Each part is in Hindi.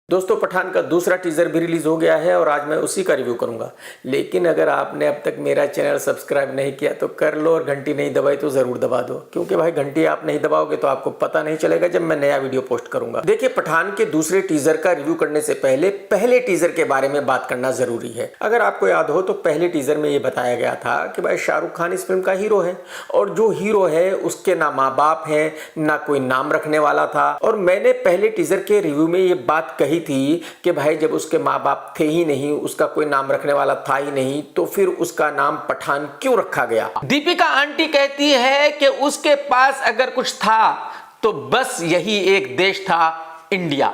दोस्तों पठान का दूसरा टीजर भी रिलीज हो गया है और आज मैं उसी का रिव्यू करूंगा। लेकिन अगर आपने अब तक मेरा चैनल सब्सक्राइब नहीं किया तो कर लो और घंटी नहीं दबाई तो जरूर दबा दो, क्योंकि भाई घंटी आप नहीं दबाओगे तो आपको पता नहीं चलेगा जब मैं नया वीडियो पोस्ट करूंगा। देखिए, पठान के दूसरे टीजर का रिव्यू करने से पहले टीजर के बारे में बात करना जरूरी है। अगर आपको याद हो तो पहले टीजर में ये बताया गया था कि भाई शाहरुख खान इस फिल्म का हीरो है और जो हीरो है उसके ना माँ बाप है ना कोई नाम रखने वाला था। और मैंने पहले टीजर के रिव्यू में ये बात कही थी कि भाई जब उसके माँ बाप थे ही नहीं, उसका कोई नाम रखने वाला था ही नहीं, तो फिर उसका नाम पठान क्यों रखा गया। दीपिका आंटी कहती है कि उसके पास अगर कुछ था तो बस यही एक देश था, इंडिया।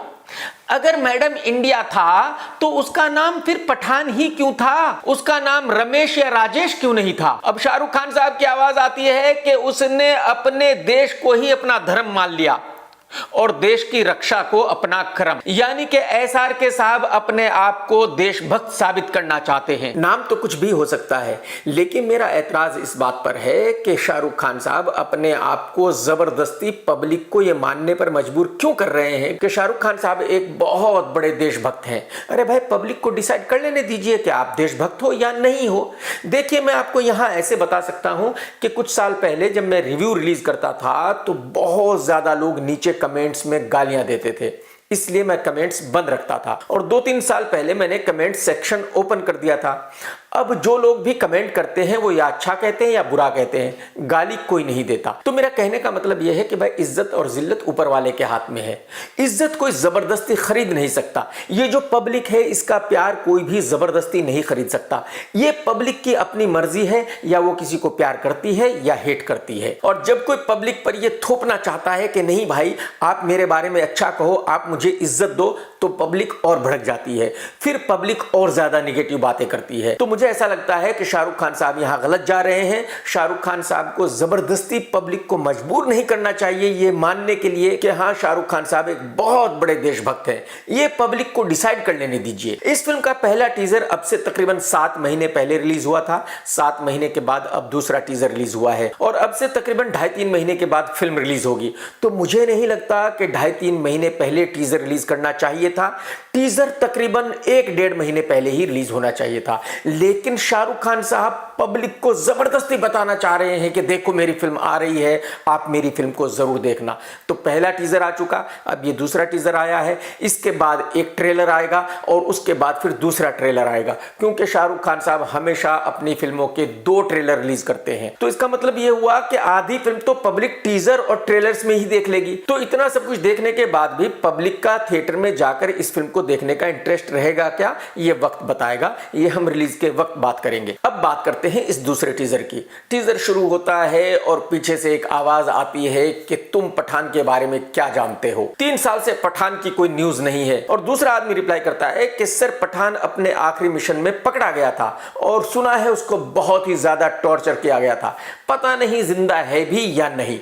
अगर मैडम इंडिया था तो उसका नाम फिर पठान ही क्यों था? उसका नाम रमेश या राजेश क्यों नहीं था? अब शाहरुख खान साहब की आवाज आती है कि उसने अपने देश को ही अपना धर्म मान लिया और देश की रक्षा को अपना कर्म, यानी कि SRK साहब अपने आप को देशभक्त साबित करना चाहते हैं। नाम तो कुछ भी हो सकता है, लेकिन मेरा ऐतराज इस बात पर है कि शाहरुख खान साहब अपने आप को जबरदस्ती पब्लिक को यह मानने पर मजबूर क्यों कर रहे हैं कि शाहरुख खान साहब एक बहुत बड़े देशभक्त हैं। अरे भाई, पब्लिक को डिसाइड कर लेने दीजिए कि आप देशभक्त हो या नहीं हो। देखिए, मैं आपको यहां ऐसे बता सकता हूं कि कुछ साल पहले जब मैं रिव्यू रिलीज करता था तो बहुत ज्यादा लोग नीचे कमेंट्स में गालियां देते थे, इसलिए मैं कमेंट्स बंद रखता था। और 2-3 साल पहले मैंने कमेंट सेक्शन ओपन कर दिया था। अब जो लोग भी कमेंट करते हैं वो या अच्छा कहते हैं या बुरा कहते हैं, गाली कोई नहीं देता। तो मेरा कहने का मतलब यह है कि भाई इज्जत और जिल्लत ऊपर वाले के हाथ में है। इज्जत कोई जबरदस्ती खरीद नहीं सकता। ये जो पब्लिक है इसका प्यार कोई भी जबरदस्ती नहीं खरीद सकता। ये पब्लिक की अपनी मर्जी है, या वो किसी को प्यार करती है या हेट करती है। और जब कोई पब्लिक पर यह थोपना चाहता है कि नहीं भाई आप मेरे बारे में अच्छा कहो, आप मुझे इज्जत दो, तो पब्लिक और भड़क जाती है, फिर पब्लिक और ज्यादा निगेटिव बातें करती है। तो मुझे ऐसा लगता है कि शाहरुख खान साहब यहां गलत जा रहे हैं। शाहरुख खान साहब को जबरदस्ती पब्लिक को मजबूर नहीं करना चाहिए ये मानने के लिए कि हां शाहरुख खान साहब एक बहुत बड़े देशभक्त हैं। ये पब्लिक को डिसाइड कर लेने दीजिए। इस फिल्म का पहला टीजर अब से तकरीबन 7 महीने पहले रिलीज हुआ था। 7 महीने के बाद अब दूसरा टीजर रिलीज हुआ है और अब से तकरीबन 2.5-3 महीने के बाद फिल्म रिलीज होगी। तो मुझे नहीं लगता कि 2.5-3 महीने पहले टीजर रिलीज करना चाहिए था। टीजर तकरीबन 1-1.5 महीने पहले ही रिलीज होना चाहिए था। लेकिन शाहरुख खान साहब पब्लिक को जबरदस्ती बताना चाह रहे हैं कि देखो मेरी फिल्म आ रही है, आप मेरी फिल्म को जरूर देखना। तो पहला टीजर आ चुका, अब ये दूसरा टीजर आया है, इसके बाद एक ट्रेलर आएगा और उसके बाद फिर दूसरा ट्रेलर आएगा, क्योंकि शाहरुख खान साहब हमेशा अपनी फिल्मों के 2 ट्रेलर रिलीज करते हैं। तो इसका मतलब ये हुआ कि आधी फिल्म तो पब्लिक टीजर और ट्रेलर्स में ही देख लेगी। तो इतना सब कुछ देखने के बाद भी पब्लिक का थिएटर में जाकर इस फिल्म को देखने का इंटरेस्ट रहेगा क्या, ये वक्त बताएगा। ये हम रिलीज के वक्त बात करेंगे। अब बात करते हैं इस दूसरे टीजर की। टीजर शुरू होता है और पीछे से एक आवाज आती है कि तुम पठान के बारे में क्या जानते हो। 3 साल से पठान की कोई न्यूज नहीं है। और दूसरा आदमी रिप्लाई करता है कि सर पठान अपने आखिरी मिशन में पकड़ा गया था और सुना है उसको बहुत ही ज्यादा टॉर्चर किया गया था, पता नहीं जिंदा है भी या नहीं।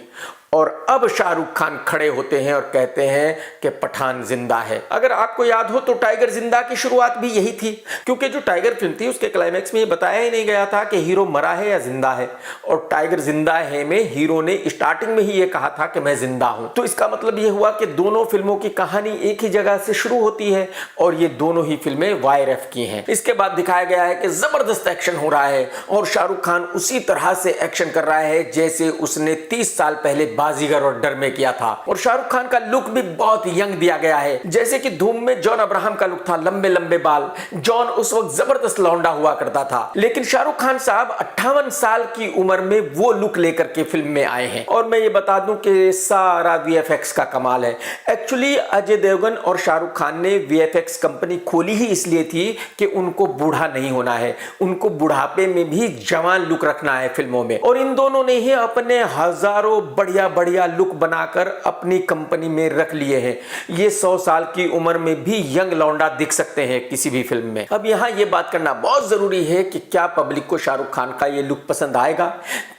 और अब शाहरुख खान खड़े होते हैं और कहते हैं कि पठान जिंदा है। अगर आपको याद हो तो टाइगर जिंदा की शुरुआत भी यही थी, क्योंकि जो टाइगर फिल्म थी उसके क्लाइमैक्स में ये बताया ही नहीं गया था कि हीरो मरा है या जिंदा है। और टाइगर जिंदा है में हीरो ने स्टार्टिंग में ही ये कहा था कि मैं जिंदा हूं। तो इसका मतलब ये हुआ कि दोनों फिल्मों की कहानी एक ही जगह से शुरू होती है और ये दोनों ही फिल्में YRF की हैं। इसके बाद दिखाया गया है कि जबरदस्त एक्शन हो रहा है और शाहरुख खान उसी तरह से एक्शन कर रहा है जैसे उसने 30 साल पहले बाजीगर और डर में किया था। और शाहरुख खान का लुक भी बहुत यंग दिया गया है, जैसे कि धूम में जॉन अब्राहम का लुक था, लंबे लंबे बाल। जॉन उस वक्त जबरदस्त लौंडा हुआ करता था, लेकिन शाहरुख खान साहब 58 साल की उम्र में वो लुक लेकर के फिल्म में आए हैं। और मैं ये बता दूं कि सारा VFX का कमाल है। एक्चुअली अजय देवगन और शाहरुख खान ने VFX कंपनी खोली ही इसलिए थी कि उनको बूढ़ा नहीं होना है, उनको बुढ़ापे में भी जवान लुक रखना है फिल्मों में। और इन दोनों ने ही अपने हजारों बढ़िया बढ़िया लुक बनाकर अपनी कंपनी में रख लिए हैं। ये 100 साल की उम्र में भी यंग लौंडा दिख सकते हैं किसी भी फिल्म में। अब यहां यह बात करना बहुत जरूरी है कि क्या पब्लिक को शाहरुख खान का ये लुक पसंद आएगा,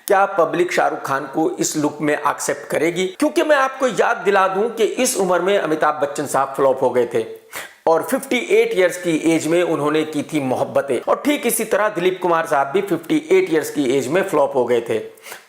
क्या पब्लिक शाहरुख खान को इस लुक में एक्सेप्ट करेगी। क्योंकि मैं आपको याद दिला दूं कि इस उम्र में अमिताभ बच्चन साहब फ्लॉप हो गए थे और 58 इयर्स की एज में उन्होंने की थी मोहब्बतें। और ठीक इसी तरह दिलीप कुमार साहब भी 58 इयर्स की एज में फ्लॉप हो गए थे।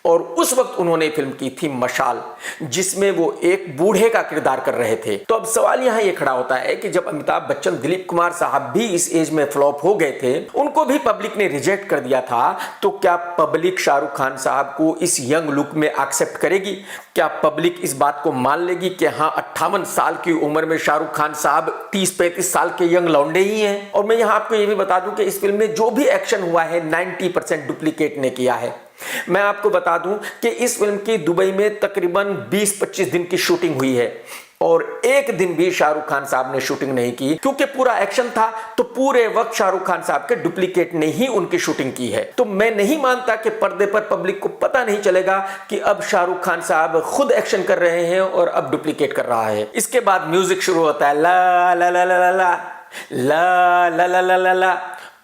और उस वक्त उन्होंने फिल्म की थी मशाल, जिसमें वो एक बूढ़े का किरदार कर रहे थे। तो अब सवाल यहां ये खड़ा होता है कि जब अमिताभ बच्चन, दिलीप कुमार साहब भी इस एज में फ्लॉप हो गए थे, उनको भी पब्लिक ने रिजेक्ट कर दिया था, तो क्या पब्लिक शाहरुख खान साहब को इस यंग लुक में एक्सेप्ट करेगी? क्या पब्लिक इस बात को मान लेगी कि हाँ 58 साल की उम्र में शाहरुख खान साहब 30-35 साल के यंग लौंडे ही हैं? और मैं यहां आपको ये भी बता दूं कि इस फिल्म में जो भी एक्शन हुआ है 90% डुप्लीकेट ने किया है। मैं आपको बता दूं कि इस फिल्म की दुबई में तकरीबन 20-25 दिन की शूटिंग हुई है और एक दिन भी शाहरुख खान साहब ने शूटिंग नहीं की, क्योंकि पूरा एक्शन था तो पूरे वक्त शाहरुख खान साहब के डुप्लीकेट ने ही उनकी शूटिंग की है। तो मैं नहीं मानता कि पर्दे पर पब्लिक को पता नहीं चलेगा कि अब शाहरुख खान साहब खुद एक्शन कर रहे हैं और अब डुप्लीकेट कर रहा है। इसके बाद म्यूजिक शुरू होता है, ला ला ला ला ला ला ला ला ला ला ला ला,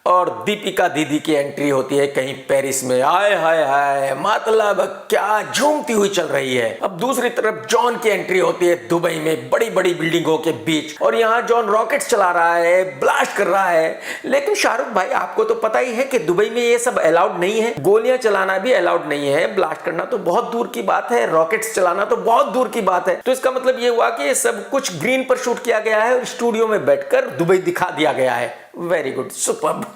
और दीपिका दीदी की एंट्री होती है कहीं पेरिस में। आय हाय हाय, मतलब क्या झूमती हुई चल रही है। अब दूसरी तरफ जॉन की एंट्री होती है दुबई में बड़ी बड़ी बिल्डिंगों के बीच, और यहाँ जॉन रॉकेट्स चला रहा है, ब्लास्ट कर रहा है। लेकिन शाहरुख भाई, आपको तो पता ही है कि दुबई में ये सब अलाउड नहीं है, गोलियां चलाना भी अलाउड नहीं है, ब्लास्ट करना तो बहुत दूर की बात है, रॉकेट्स चलाना तो बहुत दूर की बात है। तो इसका मतलब ये हुआ कि ये सब कुछ ग्रीन पर शूट किया गया है और स्टूडियो में बैठकर दुबई दिखा दिया गया है। Very good, superb.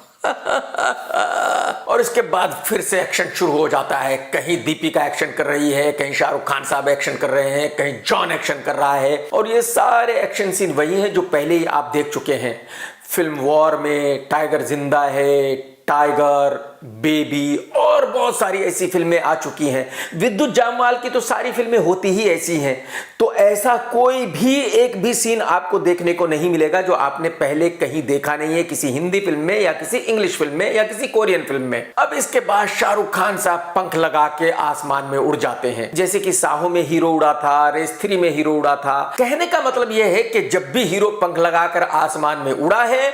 और इसके बाद फिर से एक्शन शुरू हो जाता है। कहीं दीपिका एक्शन कर रही है, कहीं शाहरुख खान साहब एक्शन कर रहे हैं, कहीं जॉन एक्शन कर रहा है, और ये सारे एक्शन सीन वही हैं जो पहले ही आप देख चुके हैं फिल्म वॉर में। टाइगर जिंदा है, टाइगर, बेबी और बहुत सारी ऐसी फिल्में आ चुकी हैं। विद्युत जामवाल की तो सारी फिल्में होती ही ऐसी हैं। तो ऐसा कोई भी एक भी सीन आपको देखने को नहीं मिलेगा जो आपने पहले कहीं देखा नहीं है, किसी हिंदी फिल्म में या किसी इंग्लिश फिल्म में या किसी कोरियन फिल्म में। अब इसके बाद शाहरुख खान साहब पंख लगा के आसमान में उड़ जाते हैं, जैसे कि साहो में हीरो उड़ा था, रेस 3 में हीरो उड़ा था। कहने का मतलब यह है कि जब भी हीरो पंख लगाकर आसमान में उड़ा है,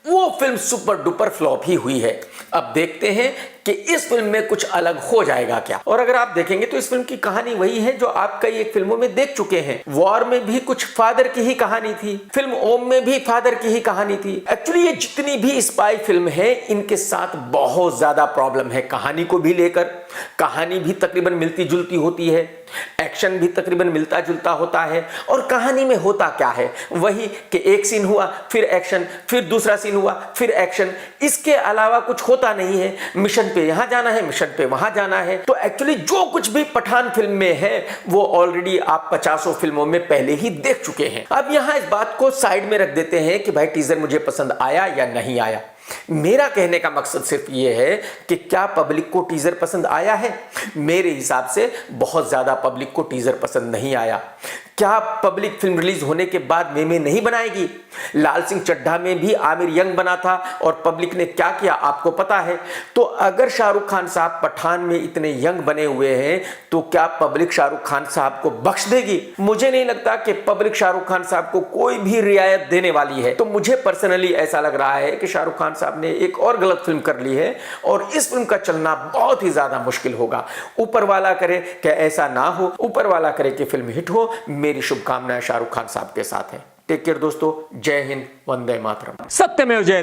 वो फिल्म सुपर डुपर फ्लॉप ही हुई है। अब देखते हैं कि इस फिल्म में कुछ अलग हो जाएगा क्या। और अगर आप देखेंगे तो इस फिल्म की कहानी वही है जो आप कई एक फिल्मों में देख चुके हैं। वॉर में भी कुछ फादर की ही कहानी थी, फिल्म ओम में भी फादर की ही कहानी थी। एक्चुअली ये जितनी भी स्पाई फिल्म है, इनके साथ बहुत ज्यादा प्रॉब्लम है कहानी को भी लेकर। कहानी भी तकरीबन मिलती जुलती होती है, एक्शन भी तकरीबन मिलता जुलता होता है, और कहानी में होता क्या है वही कि एक सीन हुआ फिर एक्शन, फिर दूसरा सीन हुआ फिर एक्शन, इसके अलावा कुछ होता नहीं है। मिशन पे यहां जाना है, मिशन पे वहां जाना है। तो एक्चुअली जो कुछ भी पठान फिल्म में है वो ऑलरेडी आप 50 फिल्मों में पहले ही देख चुके हैं। अब यहां इस बात को साइड में रख देते हैं कि भाई टीजर मुझे पसंद आया या नहीं आया। मेरा कहने का मकसद सिर्फ ये है कि क्या पब्लिक को टीजर पसंद आया है? मेरे हिसाब से बहुत ज्यादा पब्लिक को टीजर पसंद नहीं आया। क्या पब्लिक फिल्म रिलीज होने के बाद मेमे नहीं बनाएगी? लाल सिंह चड्ढा में भी आमिर यंग बना था और पब्लिक ने क्या किया आपको पता है। तो अगर शाहरुख खान साहब पठान में इतने यंग बने हुए हैं तो क्या पब्लिक शाहरुख खान साहब को बख्श देगी? मुझे नहीं लगता कि पब्लिक शाहरुख खान साहब को कोई भी रियायत देने वाली है। तो मुझे पर्सनली ऐसा लग रहा है कि शाहरुख खान साहब ने एक और गलत फिल्म कर ली है और इस फिल्म का चलना बहुत ही ज्यादा मुश्किल होगा। ऊपर वाला करे कि ऐसा ना हो, ऊपर वाला करे कि फिल्म हिट हो। मेरी शुभकामनाएं शाहरुख खान साहब के साथ हैं। टेक केयर दोस्तों, जय हिंद, वंदे मातरम। सत्यमेव जयते।